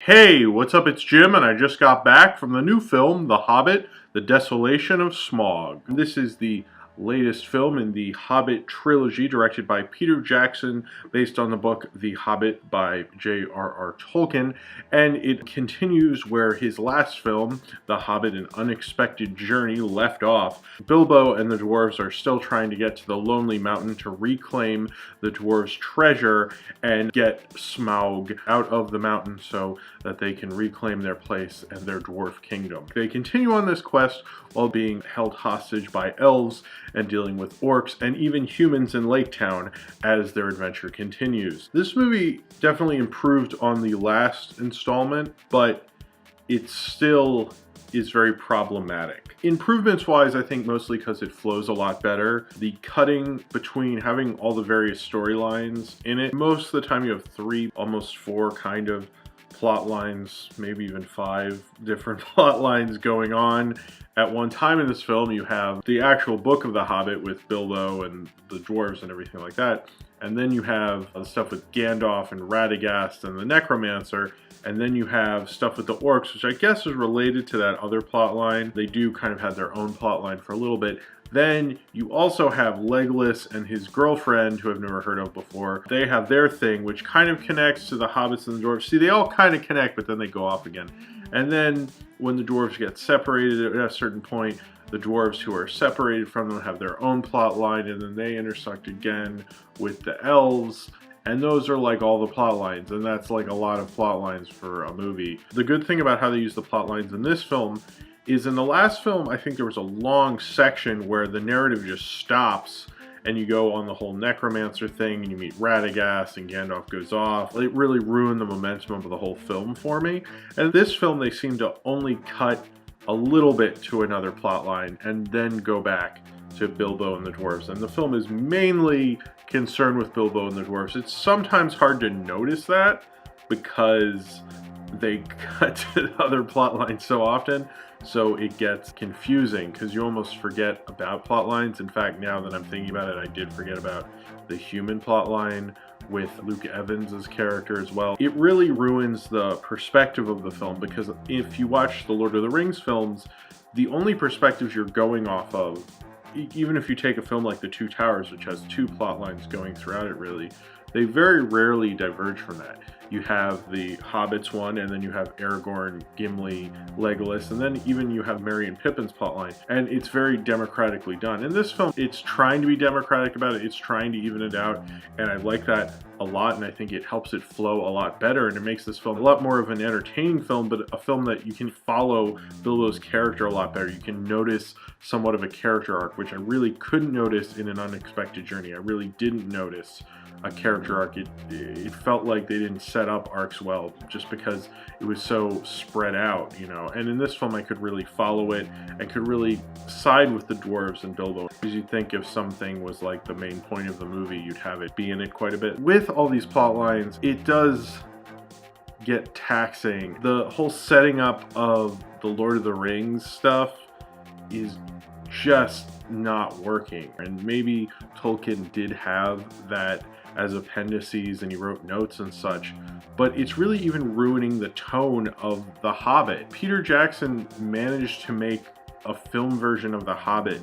Hey, what's up? It's Jim, and I just got back from the new film, The Hobbit, The Desolation of Smaug. This is the latest film in the Hobbit trilogy, directed by Peter Jackson, based on the book The Hobbit by J.R.R. Tolkien, and it continues where his last film, The Hobbit: An Unexpected Journey, left off. Bilbo and the dwarves are still trying to get to the Lonely Mountain to reclaim the dwarves' treasure and get Smaug out of the mountain so that they can reclaim their place and their dwarf kingdom. They continue on this quest while being held hostage by elves and dealing with orcs and even humans in Lake Town as their adventure continues. This movie definitely improved on the last installment, but it still is very problematic. Improvements wise, I think mostly because it flows a lot better. The cutting between having all the various storylines in it, most of the time you have 3, almost 4 kind of plot lines, maybe even 5 different plot lines going on at one time in this film. You have the actual book of The Hobbit with Bilbo and the dwarves and everything like that. And then you have the stuff with Gandalf and Radagast and the Necromancer. And then you have stuff with the orcs, which I guess is related to that other plot line. They do kind of have their own plot line for a little bit. Then you also have Legolas and his girlfriend, who I've never heard of before. They have their thing, which kind of connects to the hobbits and the dwarves. See, they all kind of connect, but then they go off again. And then when the dwarves get separated at a certain point, the dwarves who are separated from them have their own plot line, and then they intersect again with the elves. And those are like all the plot lines, and that's like a lot of plot lines for a movie. The good thing about how they use the plot lines in this film is in the last film, I think there was a long section where the narrative just stops and you go on the whole necromancer thing and you meet Radagast and Gandalf goes off. It really ruined the momentum of the whole film for me. And this film, they seem to only cut a little bit to another plot line and then go back to Bilbo and the dwarves. And the film is mainly concerned with Bilbo and the dwarves. It's sometimes hard to notice that because they cut to other plot lines so often, so it gets confusing because you almost forget about plot lines. In fact, now that I'm thinking about it, I did forget about the human plot line with Luke Evans' character as well. It really ruins the perspective of the film because if you watch the Lord of the Rings films, the only perspectives you're going off of, even if you take a film like The Two Towers, which has 2 plot lines going throughout it really, they very rarely diverge from that. You have the Hobbits one, and then you have Aragorn, Gimli, Legolas, and then even you have Merry and Pippin's plotline. And it's very democratically done. In this film, it's trying to be democratic about it. It's trying to even it out, and I like that a lot, and I think it helps it flow a lot better, and it makes this film a lot more of an entertaining film, but a film that you can follow Bilbo's character a lot better. You can notice somewhat of a character arc, which I really couldn't notice in An Unexpected Journey. I really didn't notice a character arc. It felt like they didn't set up arcs well just because it was so spread out, you know. And in this film I could really follow it and could really side with the dwarves and Bilbo. Because you'd think if something was like the main point of the movie, you'd have it be in it quite a bit. With all these plot lines, it does get taxing. The whole setting up of the Lord of the Rings stuff is just not working. And maybe Tolkien did have that as appendices and he wrote notes and such, but it's really even ruining the tone of The Hobbit. Peter Jackson managed to make a film version of The Hobbit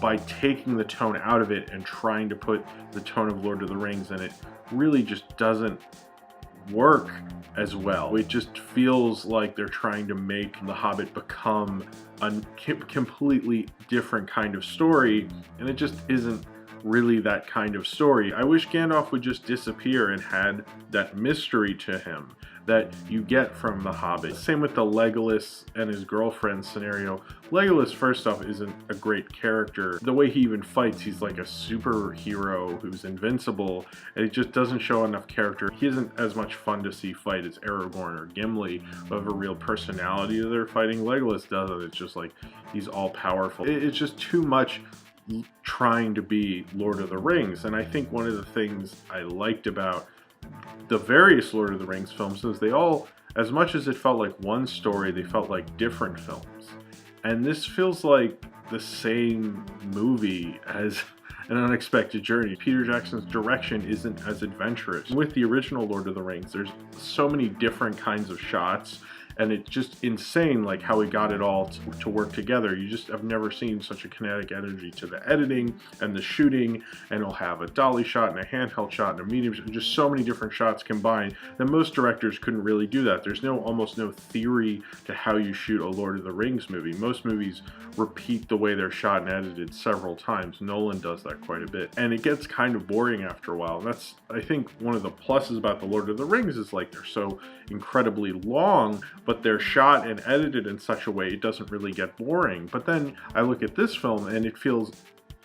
by taking the tone out of it and trying to put the tone of Lord of the Rings, and it really just doesn't work as well. It just feels like they're trying to make The Hobbit become a completely different kind of story, and it just isn't really that kind of story. I wish Gandalf would just disappear and had that mystery to him that you get from The Hobbit. Same with the Legolas and his girlfriend scenario. Legolas, first off, isn't a great character. The way he even fights, he's like a superhero who's invincible, and it just doesn't show enough character. He isn't as much fun to see fight as Aragorn or Gimli, who have a real personality that they're fighting. Legolas doesn't. It's just like he's all powerful. It's just too much trying to be Lord of the Rings. And I think one of the things I liked about the various Lord of the Rings films is they all, as much as it felt like one story, they felt like different films. And this feels like the same movie as an unexpected journey. Peter Jackson's direction isn't as adventurous. With the original Lord of the Rings, there's so many different kinds of shots, and it's just insane like how he got it all to work together. You just have never seen such a kinetic energy to the editing and the shooting, and he'll have a dolly shot and a handheld shot and a medium shot, just so many different shots combined that most directors couldn't really do that. There's almost no theory to how you shoot a Lord of the Rings movie. Most movies repeat the way they're shot and edited several times. Nolan does that quite a bit, and it gets kind of boring after a while. And that's, I think, one of the pluses about the Lord of the Rings is like they're so incredibly long, but they're shot and edited in such a way it doesn't really get boring. But then I look at this film and it feels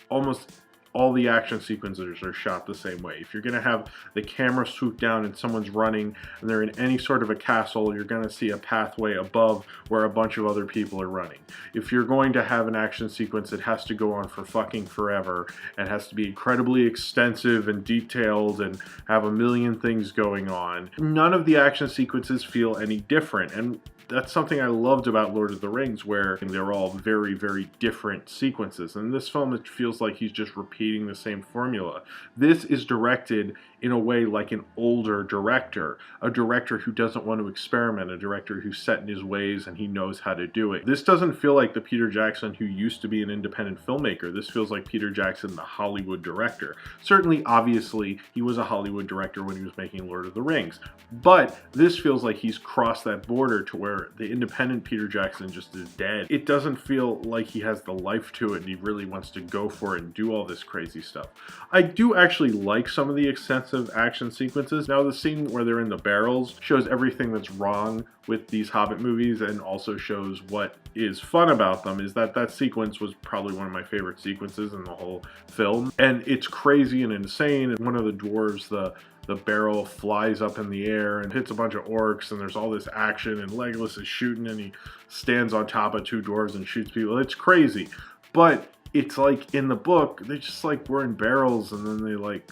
almost all the action sequences are shot the same way. If you're going to have the camera swoop down and someone's running and they're in any sort of a castle, you're going to see a pathway above where a bunch of other people are running. If you're going to have an action sequence, it has to go on for fucking forever. It has to be incredibly extensive and detailed and have a million things going on. None of the action sequences feel any different, and that's something I loved about Lord of the Rings, where they're all very, very different sequences. In this film, it feels like he's just repeating the same formula. This is directed in a way like an older director, a director who doesn't want to experiment, a director who's set in his ways and he knows how to do it. This doesn't feel like the Peter Jackson who used to be an independent filmmaker. This feels like Peter Jackson, the Hollywood director. Certainly, obviously, he was a Hollywood director when he was making Lord of the Rings, but this feels like he's crossed that border to where the independent Peter Jackson just is dead. It doesn't feel like he has the life to it and he really wants to go for it and do all this crazy stuff. I do actually like some of the extensive action sequences. Now, the scene where they're in the barrels shows everything that's wrong with these Hobbit movies and also shows what is fun about them. Is that sequence was probably one of my favorite sequences in the whole film, and it's crazy and insane. And one of the dwarves, the barrel flies up in the air and hits a bunch of orcs, and there's all this action, and Legolas is shooting and he stands on top of two dwarves and shoots people. It's crazy, but it's like in the book they just like were in barrels and then they like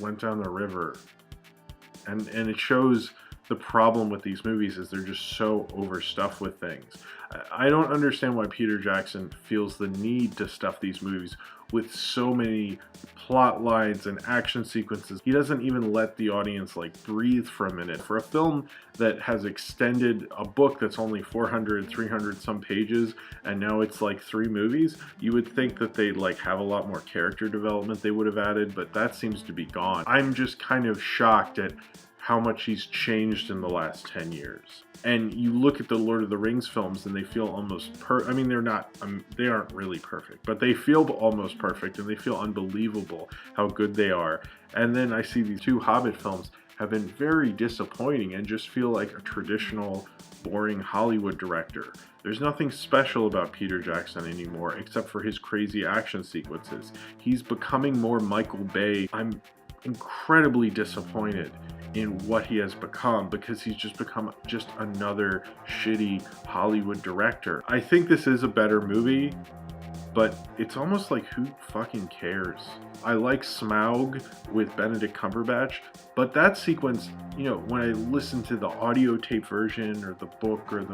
went down the river, and it shows the problem with these movies is they're just so overstuffed with things. I don't understand why Peter Jackson feels the need to stuff these movies with so many plot lines and action sequences. He doesn't even let the audience like breathe for a minute. For a film that has extended a book that's only 400, 300 some pages, and now it's like 3 movies, you would think that they'd like have a lot more character development they would have added, but that seems to be gone. I'm just kind of shocked at how much he's changed in the last 10 years. And you look at the Lord of the Rings films and they feel almost I mean, they're not, they aren't really perfect, but they feel almost perfect and they feel unbelievable how good they are. And then I see these 2 Hobbit films have been very disappointing and just feel like a traditional, boring Hollywood director. There's nothing special about Peter Jackson anymore except for his crazy action sequences. He's becoming more Michael Bay. I'm incredibly disappointed in what he has become because he's just become just another shitty Hollywood director. I think this is a better movie, but it's almost like, who fucking cares? I like Smaug with Benedict Cumberbatch, but that sequence, you know, when I listen to the audio tape version or the book or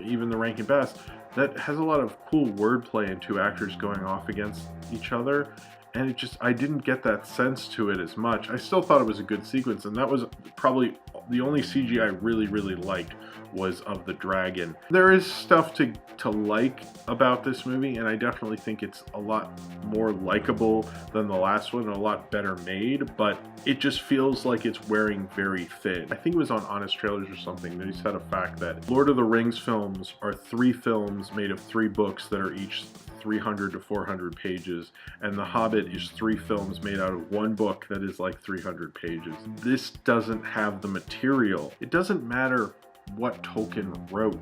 even the Rankin Bass, that has a lot of cool wordplay and 2 actors going off against each other. And it just, I didn't get that sense to it as much. I still thought it was a good sequence, and that was probably the only CG I really, really liked was of the dragon. There is stuff to like about this movie, and I definitely think it's a lot more likable than the last one, and a lot better made, but it just feels like it's wearing very thin. I think it was on Honest Trailers or something that he said a fact that Lord of the Rings films are 3 films made of 3 books that are each 300 to 400 pages, and The Hobbit is 3 films made out of 1 book that is like 300 pages. This doesn't have the material. It doesn't matter what Tolkien wrote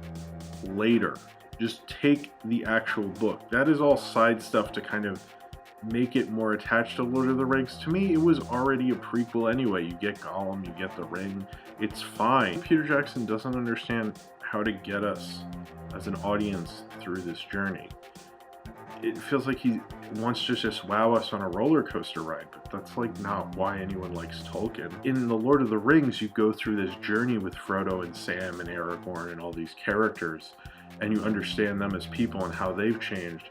later. Just take the actual book. That is all side stuff to kind of make it more attached to Lord of the Rings. To me, it was already a prequel anyway. You get Gollum, you get the ring. It's fine. Peter Jackson doesn't understand how to get us as an audience through this journey. It feels like he wants to just wow us on a roller coaster ride, but that's like not why anyone likes Tolkien. In The Lord of the Rings, you go through this journey with Frodo and Sam and Aragorn and all these characters, and you understand them as people and how they've changed.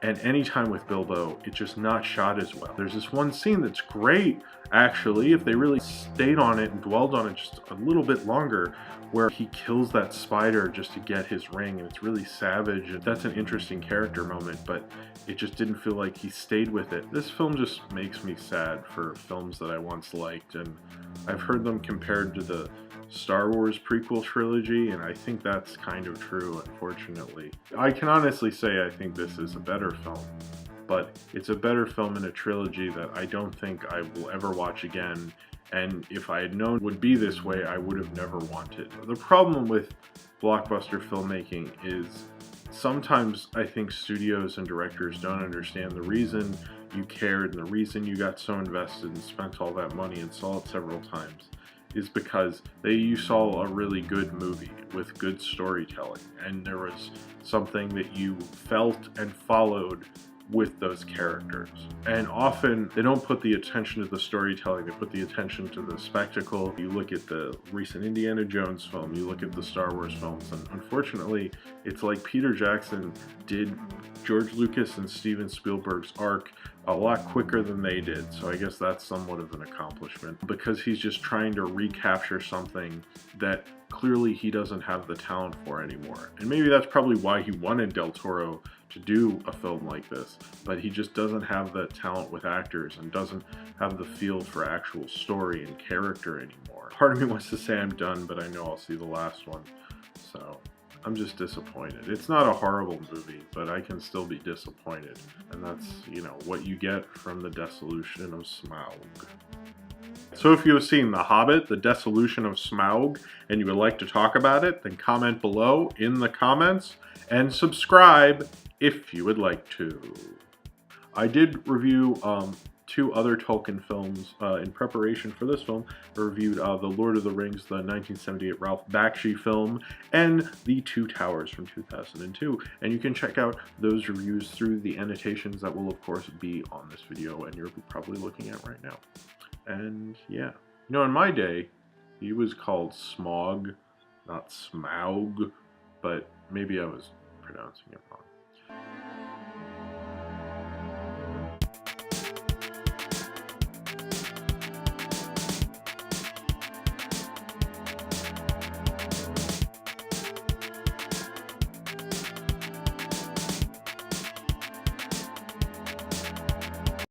And anytime with Bilbo, it's just not shot as well. There's this one scene that's great, actually, if they really stayed on it and dwelled on it just a little bit longer, where he kills that spider just to get his ring, and it's really savage, and that's an interesting character moment, but it just didn't feel like he stayed with it. This film just makes me sad for films that I once liked, and I've heard them compared to the Star Wars prequel trilogy, and I think that's kind of true, unfortunately. I can honestly say I think this is a better film, but it's a better film in a trilogy that I don't think I will ever watch again, and if I had known it would be this way, I would have never wanted. The problem with blockbuster filmmaking is sometimes I think studios and directors don't understand the reason you cared and the reason you got so invested and spent all that money and saw it several times is because you saw a really good movie with good storytelling, and there was something that you felt and followed with those characters. And often they don't put the attention to the storytelling, they put the attention to the spectacle. You look at the recent Indiana Jones film, you look at the Star Wars films, and unfortunately it's like Peter Jackson did George Lucas and Steven Spielberg's arc a lot quicker than they did, so I guess that's somewhat of an accomplishment, because he's just trying to recapture something that clearly he doesn't have the talent for anymore. And maybe that's probably why he wanted Del Toro to do a film like this, but he just doesn't have the talent with actors and doesn't have the feel for actual story and character anymore. Part of me wants to say I'm done, but I know I'll see the last one, so I'm just disappointed. It's not a horrible movie, but I can still be disappointed. And that's, what you get from the Desolation of Smaug. So if you have seen The Hobbit, The Desolation of Smaug, and you would like to talk about it, then comment below in the comments, and subscribe if you would like to. I did review two other Tolkien films in preparation for this film. I reviewed The Lord of the Rings, the 1978 Ralph Bakshi film, and The Two Towers from 2002. And you can check out those reviews through the annotations that will, of course, be on this video and you're probably looking at right now. And yeah, in my day, he was called Smaug, not Smaug, but maybe I was pronouncing it wrong.